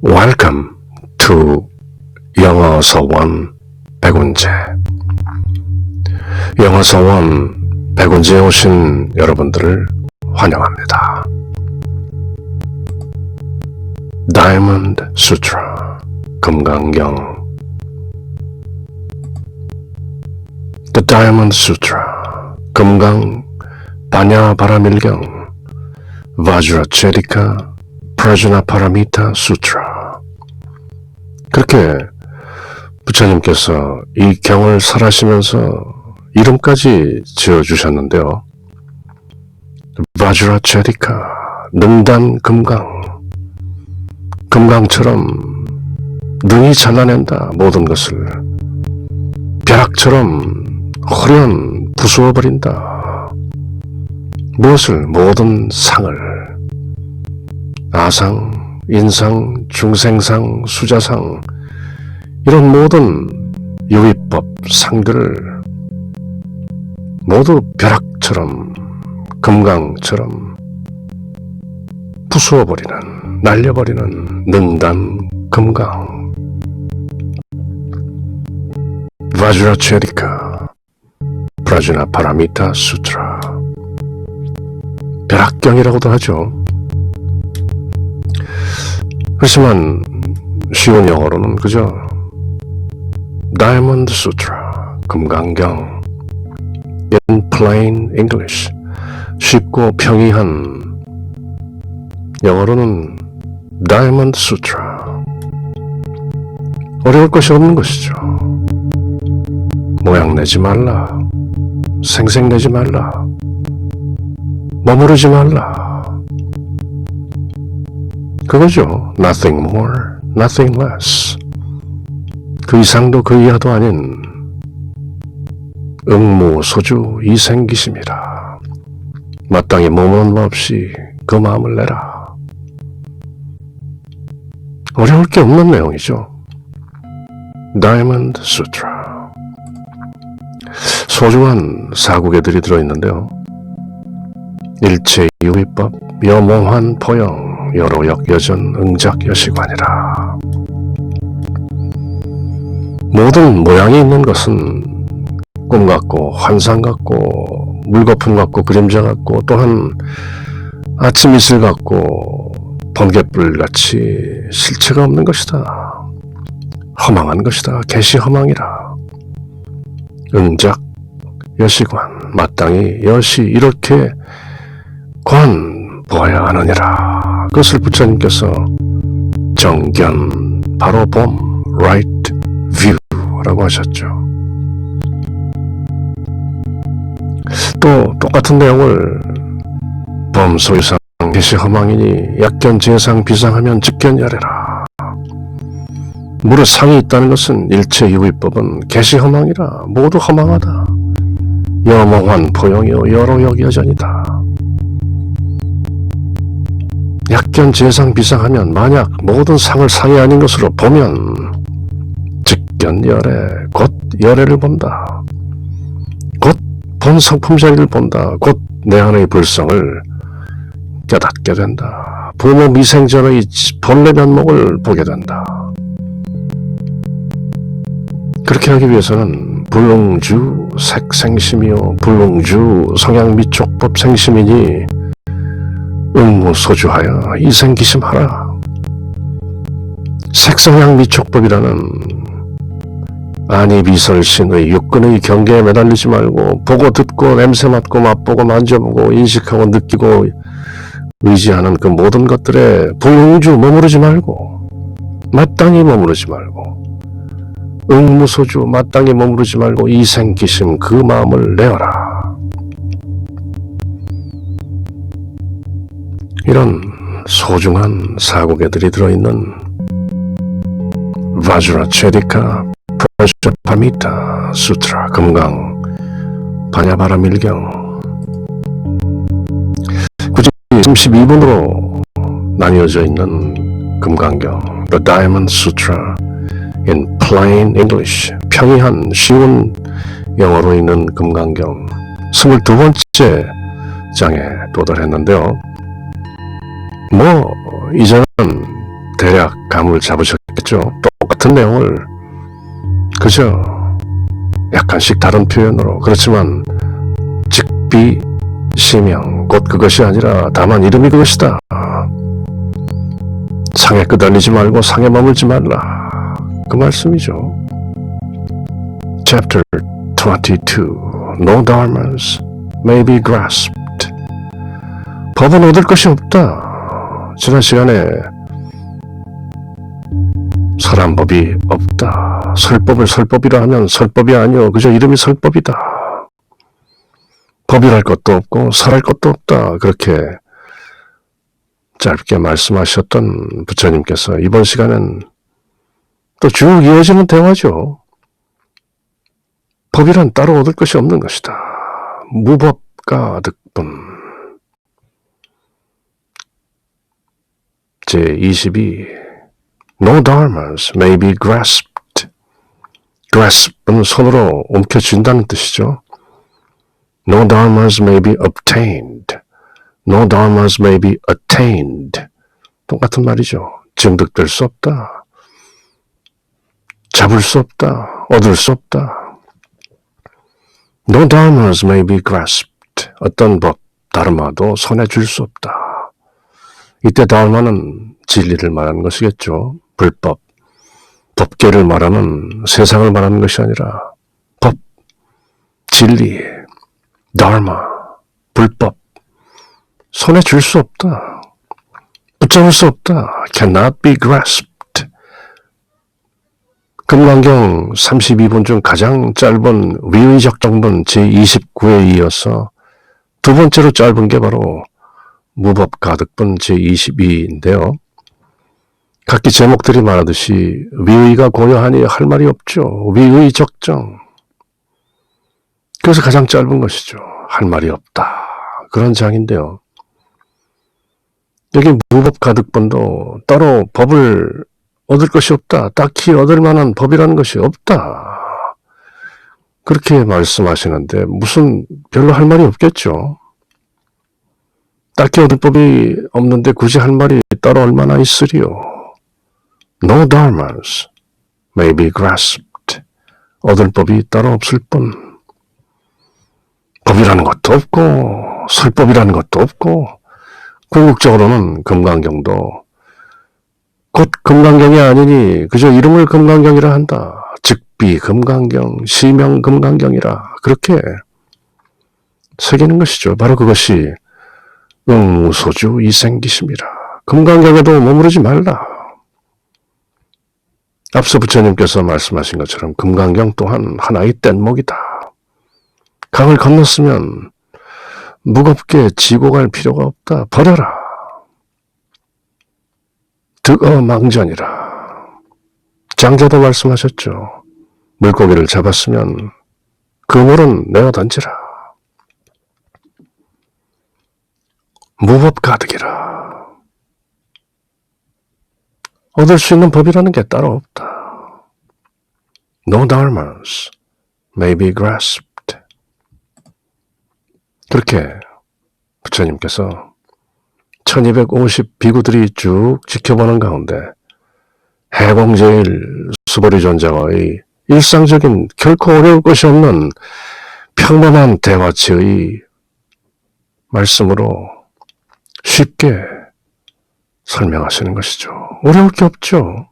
Welcome to 영어서원 백운재. 영어서원 백운재에 오신 여러분들을 환영합니다. Diamond Sutra 금강경. The Diamond Sutra 금강 바냐바라밀경 Vajracharika Prajnaparamita Sutra. 그렇게 부처님께서 이 경을 설하시면서 이름까지 지어주셨는데요. Vajracharika 능단 금강, 금강처럼 능히 잘라낸다 모든 것을, 벼락처럼 호련 부수어버린다 무엇을, 모든 상을, 아상, 인상, 중생상, 수자상, 이런 모든 유의법 상들을 모두 벼락처럼 금강처럼 부수어버리는, 날려버리는 능단 금강. Vajracharika Prajnaparamita Sutra. 벼락경이라고도 하죠. 그렇지만 쉬운 영어로는 그저 Diamond Sutra, 금강경. In plain English, 쉽고 평이한 영어로는 Diamond Sutra. 어려울 것이 없는 것이죠. 모양내지 말라, 생색내지 말라, 머무르지 말라. 그거죠. Nothing more, nothing less. 그 이상도 그 이하도 아닌 응무소주 이생기심이라. 마땅히 머무는 바 없이 그 마음을 내라. 어려울 게 없는 내용이죠. Diamond Sutra. 소중한 사구계들이 들어있는데요. 일체 유의법, 여몽환 포영, 여로역 여전 응작 여시관이라. 모든 모양이 있는 것은 꿈 같고 환상 같고 물거품 같고 그림자 같고 또한 아침 이슬 같고 번갯불 같이 실체가 없는 것이다. 허망한 것이다. 개시 허망이라. 응작 여시관, 마땅히 여시 이렇게 관 보아야 하느니라. 그것을 부처님께서 정견, 바로 봄, right view 라고 하셨죠. 또 똑같은 내용을 범소유상 개시 허망이니 약견 재상 비상하면 직견야래라. 무릇 상이 있다는 것은 일체 유의법은 개시 허망이라. 모두 허망하다. 여몽환 포영이요 여로역 여전이다. 약견 재상 비상하면 만약 모든 상을 상이 아닌 것으로 보면 직견열애, 곧 열애를 본다. 곧 본 성품 자리를 본다. 곧 내 안의 불성을 깨닫게 된다. 부모 미생전의 본래 면목을 보게 된다. 그렇게 하기 위해서는 불응주 색생심이요 불응주 성향미촉법 생심이니 응무소주하여 이생기심하라. 색성향미촉법이라는 아니비설신의 육근의 경계에 매달리지 말고 보고 듣고 냄새 맡고 맛보고 만져보고 인식하고 느끼고 의지하는 그 모든 것들에 불응주 머무르지 말고, 마땅히 머무르지 말고, 응무소주 마땅히 머무르지 말고 이생기심 그 마음을 내어라. 이런 소중한 사고계들이 들어있는 Vajracharika Prajnaparamita Sutra 금강 바냐바라밀경. 굳이 32분으로 나뉘어져 있는 금강경 The Diamond Sutra in plain English, 평이한 쉬운 영어로 있는 금강경 22번째 장에 도달했는데요. 이제는 대략 감을 잡으셨겠죠. 똑같은 내용을 그저 약간씩 다른 표현으로, 그렇지만 직비 시명 곧 그것이 아니라 다만 이름이 그것이다. 상에 끄달리지 말고 상에 머물지 말라, 그 말씀이죠. Chapter 22 No dharmas may be grasped. 법은 얻을 것이 없다. 지난 시간에 설한 법이 없다, 설법을 설법이라 하면 설법이 아니오, 그저 이름이 설법이다. 법이랄 것도 없고 설할 것도 없다, 그렇게 짧게 말씀하셨던 부처님께서 이번 시간엔 또 쭉 이어지는 대화죠. 법이란 따로 얻을 것이 없는 것이다. 무법가득분. 제22 No dharmas may be grasped. grasp은 손으로 움켜쥔다는 뜻이죠. No dharmas may be obtained. No dharmas may be attained. 똑같은 말이죠. 증득될 수 없다. 잡을 수 없다. 얻을 수 없다. No dharmas may be grasped. 어떤 법, 다르마도 손에 쥘 수 없다. 이때 다르마는 진리를 말하는 것이겠죠. 불법, 법계를 말하는 세상을 말하는 것이 아니라 법, 진리, 다르마, 불법, 손에 쥘 수 없다. 붙잡을 수 없다. Cannot be grasped. 금강경 32분 중 가장 짧은 위의적 정분 제29에 이어서 두 번째로 짧은 게 바로 무법가득분 제22인데요. 각기 제목들이 말하듯이 위의가 고요하니 할 말이 없죠. 위의 적정. 그래서 가장 짧은 것이죠. 할 말이 없다. 그런 장인데요. 여기 무법가득분도 따로 법을 얻을 것이 없다. 딱히 얻을 만한 법이라는 것이 없다. 그렇게 말씀하시는데 무슨 별로 할 말이 없겠죠. 딱히 얻을 법이 없는데 굳이 할 말이 따로 얼마나 있으리요. No dharmas may be grasped. 얻을 법이 따로 없을 뿐. 법이라는 것도 없고 설법이라는 것도 없고, 궁극적으로는 금강경도 곧 금강경이 아니니 그저 이름을 금강경이라 한다. 즉비 금강경, 시명 금강경이라 그렇게 새기는 것이죠. 바로 그것이 응무소주 이생기심이라. 금강경에도 머무르지 말라. 앞서 부처님께서 말씀하신 것처럼 금강경 또한 하나의 뗏목이다. 강을 건넜으면 무겁게 지고 갈 필요가 없다. 버려라. 득어망전이라. 장자도 말씀하셨죠. 물고기를 잡았으면 그물은 내어 던지라. 무법가득이라. 얻을 수 있는 법이라는 게 따로 없다. No dharmas may be grasped. 그렇게 부처님께서 1250 비구들이 쭉 지켜보는 가운데 해공제일 수보리 존자와의 일상적인 결코 어려울 것이 없는 평범한 대화치의 말씀으로 쉽게 설명하시는 것이죠. 어려울 게 없죠.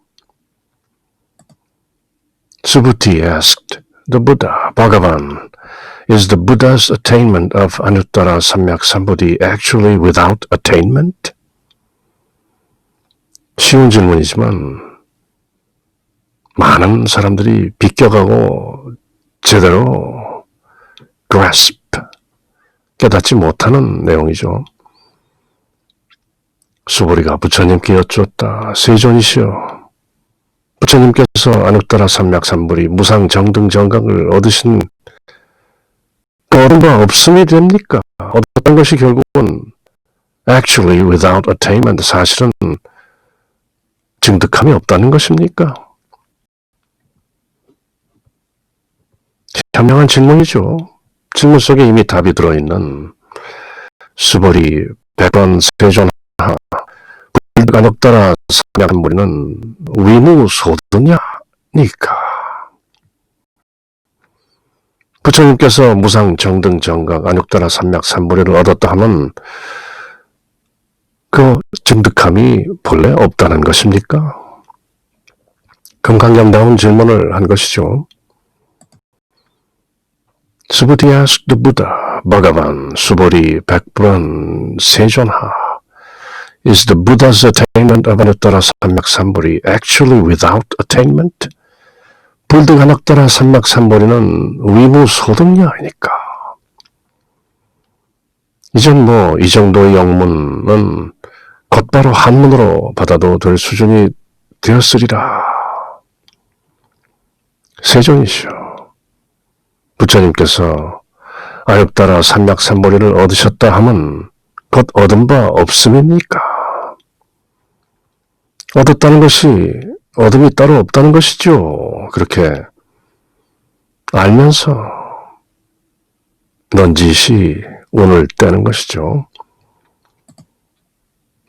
Subhuti asked the Buddha, Bhagavan, is the Buddha's attainment of Anuttara Samyak Sambodhi actually without attainment? 쉬운 질문이지만 많은 사람들이 비껴가고 제대로 grasp, 깨닫지 못하는 내용이죠. 수보리가 부처님께 여쭈었다. 세존이시여, 부처님께서 아누따라 삼맥삼불이 무상정등 정각을 얻으신 얻은 바 없음이 됩니까? 얻은 것이 결국은 actually without attainment, 사실은 증득함이 없다는 것입니까? 현명한 질문이죠. 질문 속에 이미 답이 들어있는 수보리 백번 세존하 안욕따라 삼약산보리는 위무소득냐니까. 부처님께서 무상 정등 정각 안욕따라 삼약산보리를 얻었다 하면 그 증득함이 본래 없다는 것입니까? 금강경다운 질문을 한 것이죠. Subhuti asked the Buddha, Bhagavan, Subori, Baekburan, Sejonha, is the Buddha's attainment of Anuttara Samyak-Sambodhi actually without attainment? 불득 안욕따라 삼맥삼보리는 위무소득냐니까. 이젠 이 정도의 영문은 곧바로 한문으로 받아도 될 수준이 되었으리라. 세존이시오. 부처님께서 안욕따라 삼맥삼보리를 얻으셨다 하면 곧 얻은 바 없음입니까? 얻었다는 것이 얻음이 따로 없다는 것이죠. 그렇게 알면서 넌지시 운을 떼는 것이죠.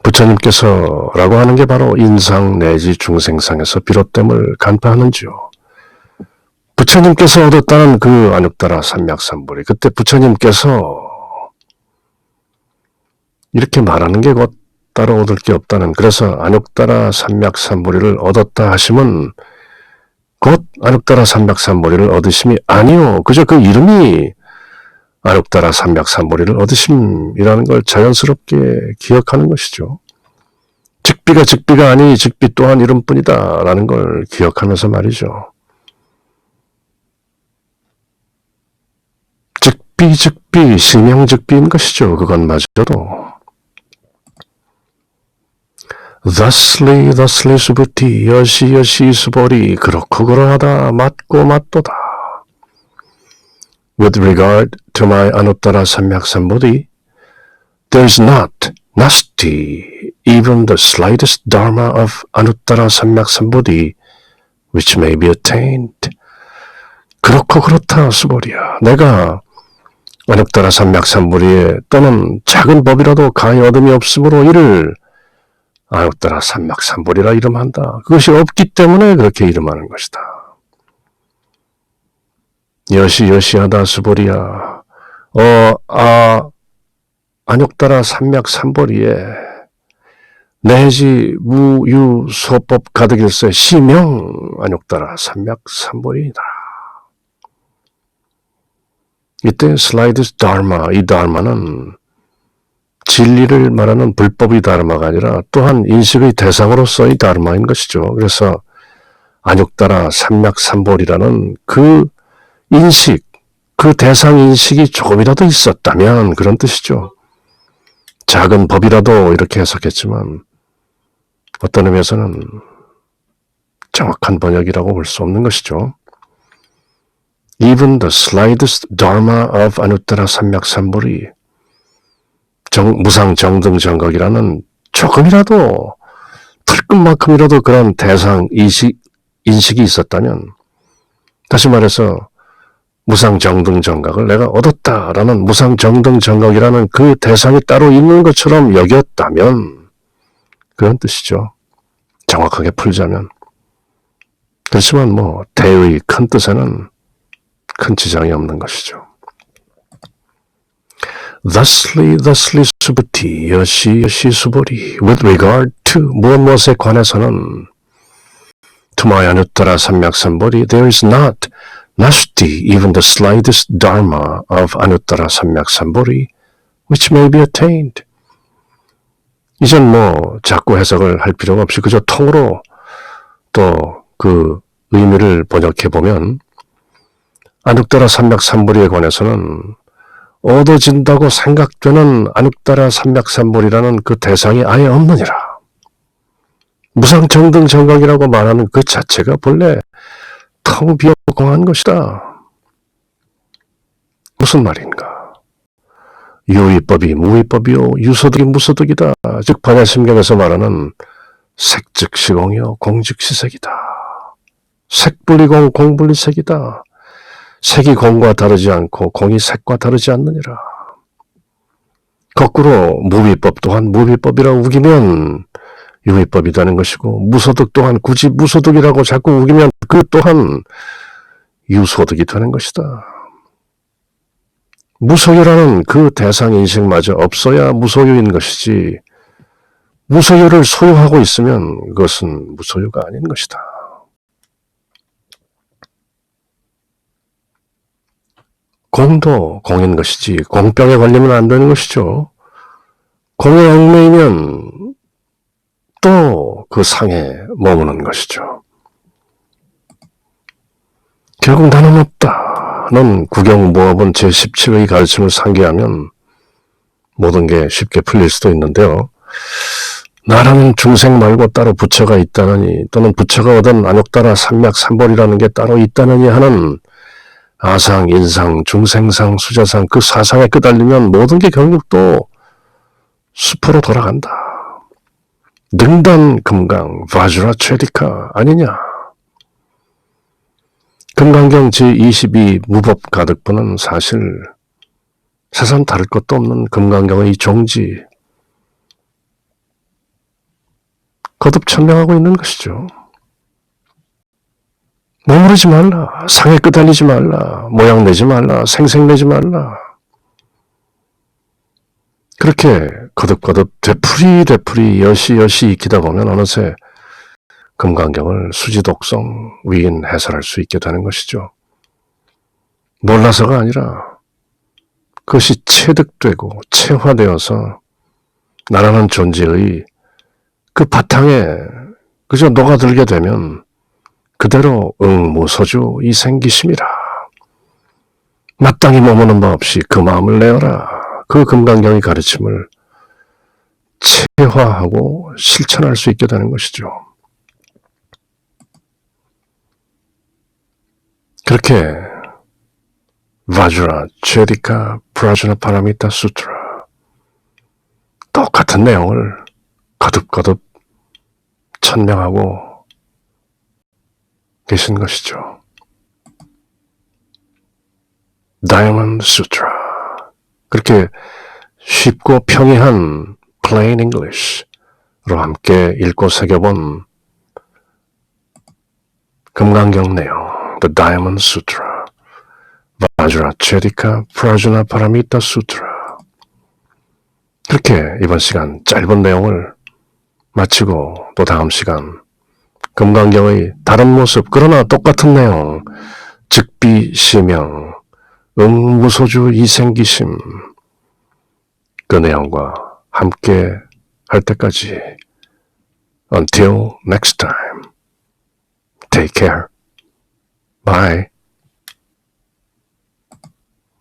부처님께서 라고 하는 게 바로 인상 내지 중생상에서 비롯됨을 간파하는지요. 부처님께서 얻었다는 그 안욕따라 삼맥삼보리, 그때 부처님께서 이렇게 말하는 게 곧 따로 얻을 게 없다는, 그래서 안욕따라 삼맥삼보리를 얻었다 하시면 곧 안욕따라 삼맥삼보리를 얻으심이 아니요, 그저 그 이름이 안욕따라 삼맥삼보리를 얻으심이라는 걸 자연스럽게 기억하는 것이죠. 즉비가 즉비가 아니 즉비 또한 이름뿐이다 라는 걸 기억하면서 말이죠. 즉비 심양즉비인 것이죠. 그것마저도. thusly Subhuti, 여시 수보리, 그렇고 그러하다, 맞고 맞도다. With regard to my Anuttara Samyak-Sambodhi, there is not, nasti, even the slightest dharma of Anuttara Samyak-Sambodhi which may be attained. 그렇고 그렇다, 수보리야. 내가 안욕따라 삼맥삼보리에 또는 작은 법이라도 가히 얻음이 없으므로 이를 안욕따라 삼맥삼보리라 이름한다. 그것이 없기 때문에 그렇게 이름하는 것이다. 여시하다 수보리야. 안욕따라 삼맥삼보리에 내지 무유소법 가득일세 시명 안욕따라 삼맥삼보리이다. 이때 슬라이드스 다르마, 이 다르마는 진리를 말하는 불법의 다르마가 아니라 또한 인식의 대상으로서의 다르마인 것이죠. 그래서 안욕따라 삼맥삼보리라는 그 인식, 그 대상 인식이 조금이라도 있었다면 그런 뜻이죠. 작은 법이라도 이렇게 해석했지만 어떤 의미에서는 정확한 번역이라고 볼 수 없는 것이죠. Even the slightest dharma of Anuttara Samyak-Sambodhi, 무상 정등 정각이라는 조금이라도 털끝만큼이라도 그런 대상 인식이 있었다면, 다시 말해서 무상 정등 정각을 내가 얻었다라는 무상 정등 정각이라는 그 대상이 따로 있는 것처럼 여겼다면 그런 뜻이죠. 정확하게 풀자면. 그렇지만 대의 큰 뜻에는 큰 지장이 없는 것이죠. Thusly Subhuti, 여시 수보리, with regard to 무엇에 관해서는 to my Anuttara Samyak-Sambodhi, there is not, nasti, even the slightest dharma of Anuttara Samyak-Sambodhi, which may be attained. 이젠 자꾸 해석을 할 필요가 없이 그저 통으로 또 그 의미를 번역해보면 안욕따라 삼맥삼보리에 관해서는 얻어진다고 생각되는 안욕따라 삼맥삼보리라는 그 대상이 아예 없느니라. 무상정등 정각이라고 말하는 그 자체가 본래 텅 비어 공한 것이다. 무슨 말인가? 유의법이 무의법이요, 유소득이 무소득이다. 즉 반야심경에서 말하는 색즉시공이요, 공즉시색이다. 색분리공, 공분리색이다. 색이 공과 다르지 않고 공이 색과 다르지 않느니라. 거꾸로 무비법 또한 무비법이라 우기면 유의법이 되는 것이고, 무소득 또한 굳이 무소득이라고 자꾸 우기면 그 또한 유소득이 되는 것이다. 무소유라는 그 대상인식마저 없어야 무소유인 것이지, 무소유를 소유하고 있으면 그것은 무소유가 아닌 것이다. 공도 공인 것이지 공병에 걸리면 안 되는 것이죠. 공에 얽매이면 또 그 상에 머무는 것이죠. 결국 나는 없다. 는 구경모업은 제17의 가르침을 상기하면 모든 게 쉽게 풀릴 수도 있는데요. 나라는 중생 말고 따로 부처가 있다느니, 또는 부처가 얻은 안욕따라 삼맥삼벌이라는 게 따로 있다느니 하는 아상, 인상, 중생상, 수자상 그 사상에 끄달리면 모든 게 결국 또 수포로 돌아간다. 능단 금강 바주라 최디카 아니냐. 금강경 제22 무법 가득부는 사실 세상 다를 것도 없는 금강경의 종지 거듭 천명하고 있는 것이죠. 머무르지 말라, 상에 끄달리지 말라, 모양 내지 말라, 생색내지 말라. 그렇게 거듭거듭 되풀이 여시여시 익히다 보면 어느새 금강경을 수지독성 위인 해설할 수 있게 되는 것이죠. 몰라서가 아니라 그것이 체득되고 체화되어서 나라는 존재의 그 바탕에 그저 녹아들게 되면 그대로 응무소주 이생기심이라. 마땅히 머무는 바 없이 그 마음을 내어라. 그 금강경의 가르침을 체화하고 실천할 수 있게 되는 것이죠. 그렇게 바주라 체디카 프라주나 파라미타 수트라 똑같은 내용을 거듭거듭 천명하고 계신 것이죠. 다이아몬드 수트라. 그렇게 쉽고 평이한 plain English로 함께 읽고 새겨본 금강경 내용 The Diamond Sutra 바주라 체디카 프라주나 파라미타 수트라. 그렇게 이번 시간 짧은 내용을 마치고 또 다음 시간 금강경의 다른 모습 그러나 똑같은 내용 즉비시명 응무소주 이생기심 그 내용과 함께 할 때까지 Until next time, take care. Bye.